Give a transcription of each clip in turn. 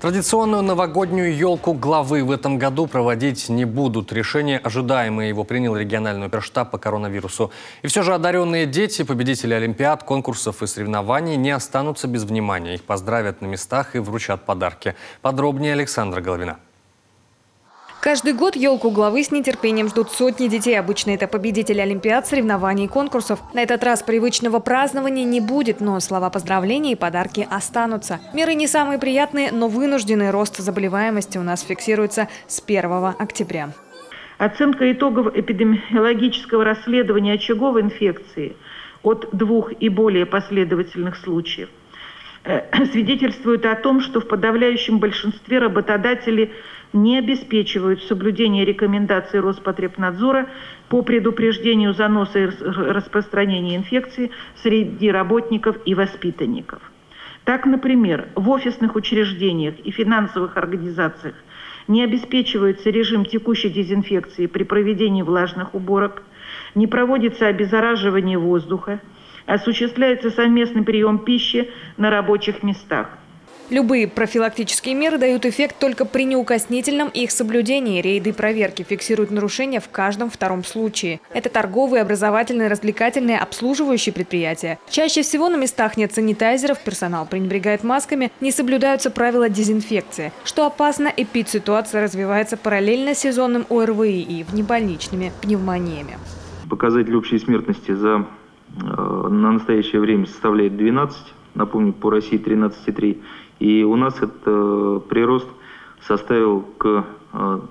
Традиционную новогоднюю елку главы в этом году проводить не будут. Решение ожидаемое. Его принял региональный оперштаб по коронавирусу. И все же одаренные дети, победители олимпиад, конкурсов и соревнований не останутся без внимания. Их поздравят на местах и вручат подарки. Подробнее Александра Головина. Каждый год елку главы с нетерпением ждут сотни детей. Обычно это победители олимпиад, соревнований и конкурсов. На этот раз привычного празднования не будет, но слова поздравления и подарки останутся. Меры не самые приятные, но вынужденный рост заболеваемости у нас фиксируется с 1 октября. Оценка итогов эпидемиологического расследования очаговой инфекции от 2 и более последовательных случаев свидетельствует о том, что в подавляющем большинстве работодатели не обеспечивают соблюдение рекомендаций Роспотребнадзора по предупреждению заноса и распространения инфекции среди работников и воспитанников. Так, например, в офисных учреждениях и финансовых организациях не обеспечивается режим текущей дезинфекции при проведении влажных уборок, не проводится обеззараживание воздуха, осуществляется совместный прием пищи на рабочих местах. Любые профилактические меры дают эффект только при неукоснительном их соблюдении. Рейды и проверки фиксируют нарушения в каждом втором случае. Это торговые, образовательные, развлекательные, обслуживающие предприятия. Чаще всего на местах нет санитайзеров, персонал пренебрегает масками, не соблюдаются правила дезинфекции. Что опасно, эпидситуация развивается параллельно с сезонным ОРВИ и внебольничными пневмониями. Показатель общей смертности на настоящее время составляет 12, напомню, по России 13,3. И у нас этот прирост составил к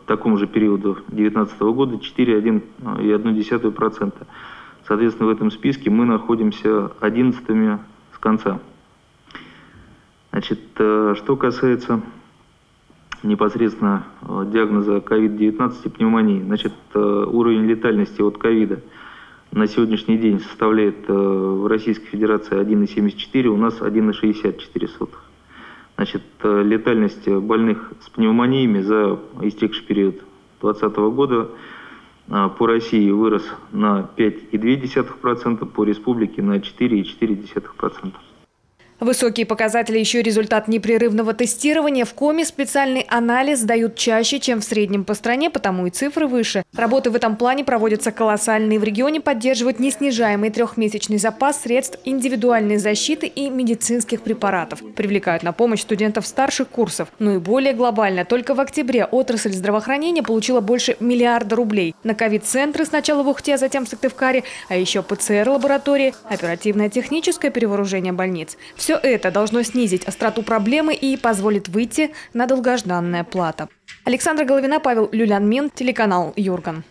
такому же периоду 2019 года 4,1%. Соответственно, в этом списке мы находимся 11-ми с конца. Значит, что касается непосредственно диагноза COVID-19 и пневмонии, значит, уровень летальности от ковида на сегодняшний день составляет в Российской Федерации 1,74, у нас 1,64. Значит, летальность больных с пневмониями за истекший период 2020 года по России вырос на 5,2%, по республике на 4,4%. Высокие показатели еще результат непрерывного тестирования. В коме специальный анализ дают чаще, чем в среднем по стране, потому и цифры выше. Работы в этом плане проводятся колоссальные. В регионе поддерживают неснижаемый трехмесячный запас средств индивидуальной защиты и медицинских препаратов. Привлекают на помощь студентов старших курсов. Ну и более глобально, только в октябре отрасль здравоохранения получила больше 1 миллиарда рублей. На ковид-центры сначала в Ухте, а затем в Сыктывкаре, а еще ПЦР-лаборатории, оперативно-техническое перевооружение больниц. Все это должно снизить остроту проблемы и позволит выйти на долгожданное плато. Александра Головина, Павел Люлянмин, телеканал Юрган.